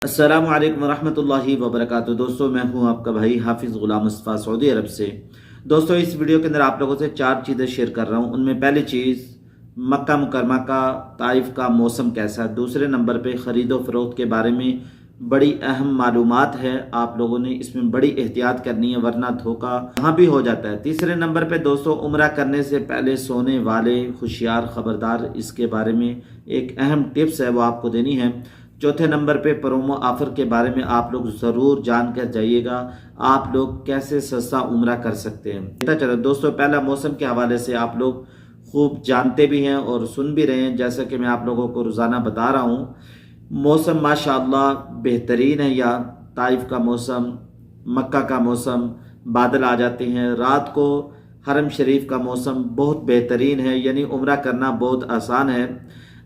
अस्सलामु अलैकुम रहमतुल्लाहि व बरकातुहू। दोस्तों, मैं हूं आपका भाई हाफिज़ गुलाम मुस्तफ़ा सऊदी अरब से। दोस्तों, इस वीडियो के अंदर आप लोगों से 4 चीज़ें शेयर कर रहा हूं। उनमें पहली चीज़ मक्का मुकरमा का ताइफ का मौसम कैसा है। दूसरे नंबर पे ख़रीदो फ़रोख्त के बारे में बड़ी अहम मालूमात है। आप लोगों ने इसमें बड़ी एहतियात करनी है, वरना धोखा वहाँ भी हो जाता है। तीसरे नंबर पे दोस्तों, उम्रा करने से पहले सोने वाले होशियार खबरदार, इसके बारे में एक अहम टिप्स है वो आपको देनी है। चौथे नंबर पे प्रोमो ऑफर के बारे में आप लोग ज़रूर जान कर जाइएगा, आप लोग कैसे सस्ता उम्रा कर सकते हैं। चलो दोस्तों, पहला मौसम के हवाले से आप लोग खूब जानते भी हैं और सुन भी रहे हैं, जैसा कि मैं आप लोगों को रोज़ाना बता रहा हूँ। मौसम माशाअल्लाह बेहतरीन है। या ताइफ का मौसम, मक्का का मौसम, बादल आ जाते हैं। रात को हरम शरीफ का मौसम बहुत बेहतरीन है, यानी उम्रा करना बहुत आसान है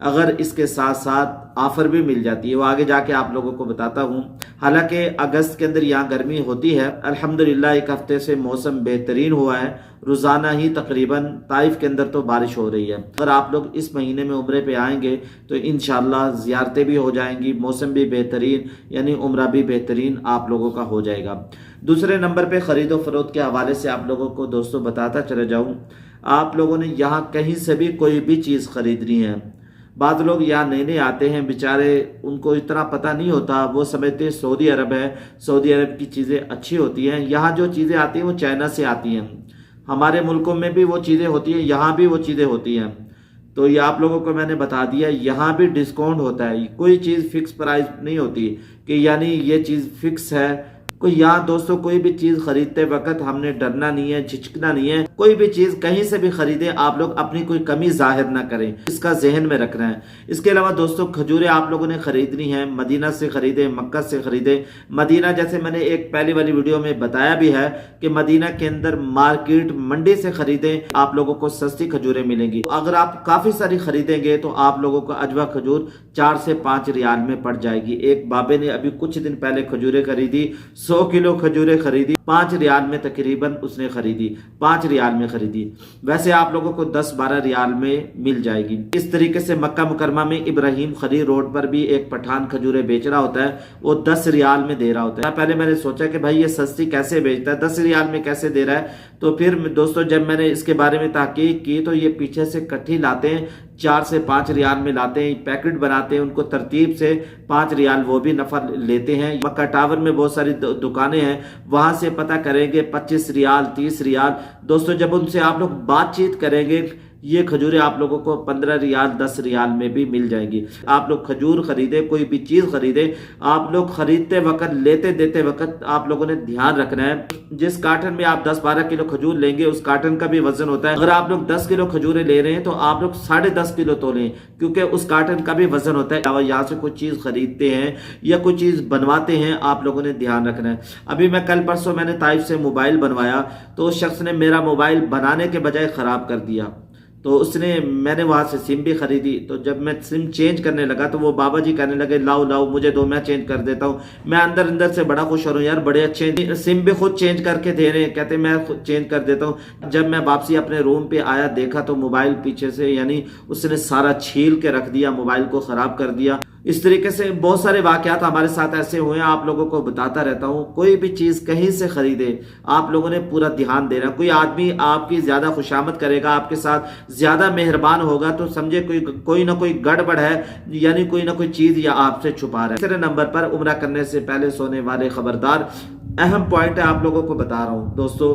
अगर इसके साथ साथ ऑफ़र भी मिल जाती है। वो आगे जाके आप लोगों को बताता हूँ। हालांकि अगस्त के अंदर यहाँ गर्मी होती है। अल्हम्दुलिल्लाह एक हफ्ते से मौसम बेहतरीन हुआ है। रोज़ाना ही तकरीबन ताइफ के अंदर तो बारिश हो रही है। अगर आप लोग इस महीने में उम्रे पे आएंगे तो इंशाअल्लाह ज़ियारतें भी हो जाएंगी, मौसम भी बेहतरीन, यानी उम्रा भी बेहतरीन आप लोगों का हो जाएगा। दूसरे नंबर पर ख़रीदो फ़रोख्त के हवाले से आप लोगों को दोस्तों बताता चले जाऊँ। आप लोगों ने यहाँ कहीं से भी कोई भी चीज़ ख़रीदनी है। बाद लोग यहाँ नए नए आते हैं, बेचारे उनको इतना पता नहीं होता, वो समझते हैं सऊदी अरब है, सऊदी अरब की चीज़ें अच्छी होती हैं। यहाँ जो चीज़ें आती हैं वो चाइना से आती हैं। हमारे मुल्कों में भी वो चीज़ें होती हैं, यहाँ भी वो चीज़ें होती हैं। तो ये आप लोगों को मैंने बता दिया, यहाँ भी डिस्काउंट होता है। कोई चीज़ फिक्स प्राइस नहीं होती कि यानी ये चीज़ फिक्स है। कोई यहाँ दोस्तों कोई भी चीज़ खरीदते वक्त हमने डरना नहीं है, झिझकना नहीं है। कोई भी चीज़ कहीं से भी खरीदे, आप लोग अपनी कोई कमी जाहिर ना करें, इसका जहन में रखना है। इसके अलावा दोस्तों, खजूरें आप लोगों ने खरीदनी है, मदीना से खरीदे, मक्का से खरीदे। मदीना जैसे मैंने एक पहली वाली वीडियो में बताया भी है कि मदीना के अंदर मार्केट मंडी से खरीदे, आप लोगों को सस्ती खजूरें मिलेंगी। अगर आप काफ़ी सारी खरीदेंगे तो आप लोगों को अजवा खजूर 4 से 5 रियाल में पड़ जाएगी। एक बाबे ने अभी कुछ दिन पहले खजूरें खरीदी, 100 किलो खजूरें खरीदी, 5 रियाल में तकरीबन उसने खरीदी, 5 रियाल में खरीदी। वैसे आप लोगों को 10-12 रियाल में मिल जाएगी। इस तरीके से मक्का मुकरमा में इब्राहिम खलील रोड पर भी एक पठान खजूरें बेच रहा होता है, वो 10 रियाल में दे रहा होता है। पहले मैंने सोचा कि भाई ये सस्ती कैसे बेचता है, 10 रियाल में कैसे दे रहा है। तो फिर दोस्तों जब मैंने इसके बारे में तहकीक की तो ये पीछे से कट्ठी लाते हैं, 4 से 5 रियाल में लाते हैं, पैकेट बनाते हैं, उनको तरतीब से 5 रियाल वो भी नफा लेते हैं। मक्का टावर में बहुत सारी दुकानें हैं, वहां से पता करेंगे 25 रियाल, 30 रियाल। दोस्तों जब उनसे आप लोग बातचीत करेंगे, ये खजूरें आप लोगों को 15 रियाल, 10 रियाल में भी मिल जाएंगी। आप लोग खजूर खरीदे, कोई भी चीज़ खरीदे, आप लोग खरीदते वक्त, लेते देते वक्त आप लोगों ने ध्यान रखना है, जिस कार्टन में आप 10-12 किलो खजूर लेंगे उस कार्टन का भी वजन होता है। अगर आप लोग 10 किलो खजूरें ले रहे हैं तो आप लोग 10.5 किलो तोलें, क्योंकि उस कार्टन का भी वजन होता है। यहाँ से कोई चीज़ खरीदते हैं या कोई चीज़ बनवाते हैं, आप लोगों ने ध्यान रखना है। अभी मैं कल परसों मैंने ताइफ से मोबाइल बनवाया, तो उस शख्स ने मेरा मोबाइल बनाने के बजाय ख़राब कर दिया। तो मैंने वहाँ से सिम भी खरीदी। तो जब मैं सिम चेंज करने लगा तो वो बाबा जी कहने लगे लाओ लाओ मुझे दो, मैं चेंज कर देता हूँ। मैं अंदर अंदर से बड़ा खुश हो रहा हूँ, यार बड़े अच्छे सिम भी खुद चेंज करके दे रहे हैं। कहते मैं खुद चेंज कर देता हूँ। जब मैं वापसी अपने रूम पे आया, देखा तो मोबाइल पीछे से यानी उसने सारा छील के रख दिया, मोबाइल को ख़राब कर दिया। इस तरीके से बहुत सारे वाक़यात हमारे साथ ऐसे हुए हैं, आप लोगों को बताता रहता हूँ। कोई भी चीज़ कहीं से खरीदे, आप लोगों ने पूरा ध्यान देना। कोई आदमी आपकी ज़्यादा खुशामद करेगा, आपके साथ ज़्यादा मेहरबान होगा, तो समझे कोई ना कोई गड़बड़ है, यानी कोई ना कोई चीज़ या आपसे छुपा रहा है। तीसरे नंबर पर उम्रा करने से पहले सोने वाले खबरदार, अहम पॉइंट है, आप लोगों को बता रहा हूँ। दोस्तों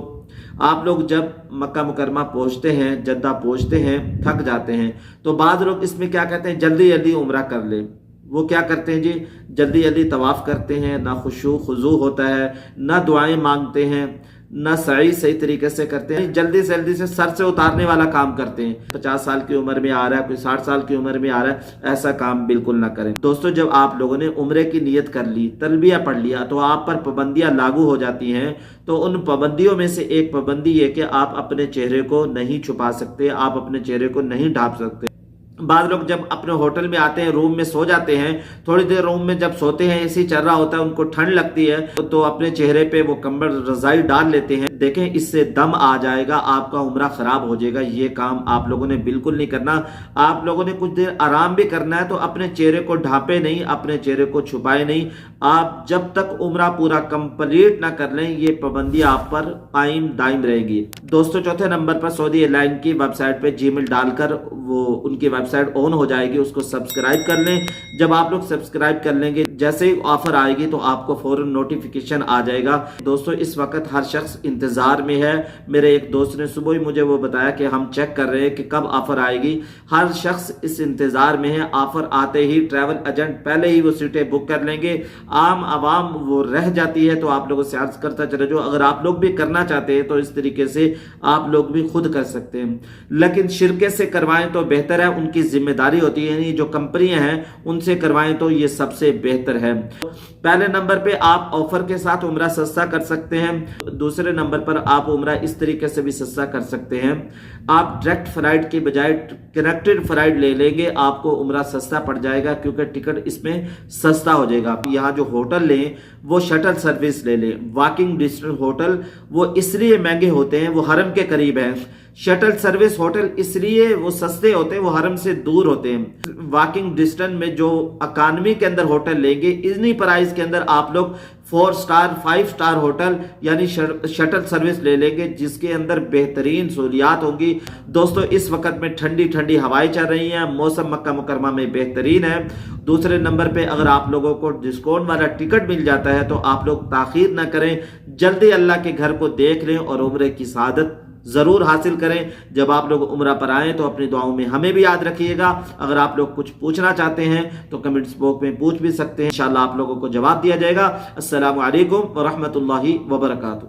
आप लोग जब मक्का मुकरमा पहुँचते हैं, जद्दा पहुँचते हैं, थक जाते हैं, तो बाद लोग इसमें क्या कहते हैं, जल्दी जल्दी उम्रा कर ले। वो क्या करते हैं जी, जल्दी जल्दी तवाफ़ करते हैं, ना खुशू खुजू होता है, ना दुआएं मांगते हैं, ना सही तरीके से करते हैं, जल्दी से सर से उतारने वाला काम करते हैं। 50 साल की उम्र में आ रहा है, कोई 60 साल की उम्र में आ रहा है, ऐसा काम बिल्कुल ना करें। दोस्तों जब आप लोगों ने उम्रे की नियत कर ली, तलबिया पढ़ लिया, तो आप पर पाबंदियां लागू हो जाती हैं। तो उन पाबंदियों में से एक पाबंदी ये कि आप अपने चेहरे को नहीं छुपा सकते, आप अपने चेहरे को नहीं ढांप सकते। बाद लोग जब अपने होटल में आते हैं, रूम में सो जाते हैं, थोड़ी देर रूम में जब सोते हैं, एसी चल रहा होता है, उनको ठंड लगती है तो अपने चेहरे पे वो कंबल रजाई डाल लेते हैं। देखें इससे दम आ जाएगा, आपका उम्रा खराब हो जाएगा। ये काम आप लोगों ने बिल्कुल नहीं करना। आप लोगों ने कुछ देर आराम भी करना है तो अपने चेहरे को ढांपे नहीं, अपने चेहरे को छुपाए नहीं। आप जब तक उम्रा पूरा कंप्लीट ना कर लें ये पाबंदी आप पर कायम दायम रहेगी। दोस्तों चौथे नंबर पर सऊदी एयरलाइन की वेबसाइट पे जीमेल डालकर वो उनकी वेबसाइट ऑन हो जाएगी, उसको सब्सक्राइब कर लें। जब आप लोग सब्सक्राइब कर लेंगे जैसे ही ऑफर आएगी तो आपको फौरन नोटिफिकेशन आ जाएगा। दोस्तों इस वक्त हर शख्स इंतजार में है। मेरे एक दोस्त ने सुबह ही मुझे वो बताया कि हम चेक कर रहे हैं कि कब ऑफर आएगी। हर शख्स इस इंतजार में है। ऑफर आते ही ट्रैवल एजेंट पहले ही वो सीटें बुक कर लेंगे। आम आवाम वो रह जाती है, तो आप लोगों से अर्ज करता चले जो अगर आप लोग भी करना चाहते हैं तो इस तरीके से आप लोग भी खुद कर सकते हैं, लेकिन शिरके से करवाएं तो बेहतर है। उनकी जिम्मेदारी होती है, यानी जो कंपनियां हैं उनसे करवाएं तो ये सबसे बेहतर है। पहले नंबर पे आप ऑफर के साथ उम्रा सस्ता कर सकते हैं। दूसरे नंबर पर आप उम्रा इस तरीके से भी सस्ता कर सकते हैं, आप डायरेक्ट फ्लाइट के बजाय कनेक्टेड फ्लाइट ले लेंगे, आपको उम्रा सस्ता पड़ जाएगा क्योंकि टिकट इसमें सस्ता हो जाएगा। यहाँ जो होटल लें वो शटल सर्विस ले लें। वॉकिंग डिस्टेंस होटल वो इसलिए महंगे होते हैं, वो हरम के करीब हैं। शटल सर्विस होटल इसलिए वो सस्ते होते हैं, वो हरम से दूर होते हैं। वॉकिंग डिस्टेंस में जो इकॉनमी के अंदर होटल लेंगे इतनी प्राइस के अंदर आप लोग 4 स्टार 5 स्टार होटल यानी शटल सर्विस ले लेंगे जिसके अंदर बेहतरीन सहूलियात होंगी। दोस्तों इस वक्त में ठंडी ठंडी हवाएं चल रही हैं, मौसम मक्का मुकरमा में बेहतरीन है। दूसरे नंबर पे अगर आप लोगों को डिस्काउंट वाला टिकट मिल जाता है तो आप लोग ताखीर ना करें, जल्दी अल्लाह के घर को देख लें और उम्रे की सआदत जरूर हासिल करें। जब आप लोग उम्रा पर आएं तो अपनी दुआओं में हमें भी याद रखिएगा। अगर आप लोग कुछ पूछना चाहते हैं तो कमेंट्स बॉक्स में पूछ भी सकते हैं, इंशाल्लाह आप लोगों को जवाब दिया जाएगा। अस्सलामु अलैकुम व रहमतुल्लाहि व बरकातुहू।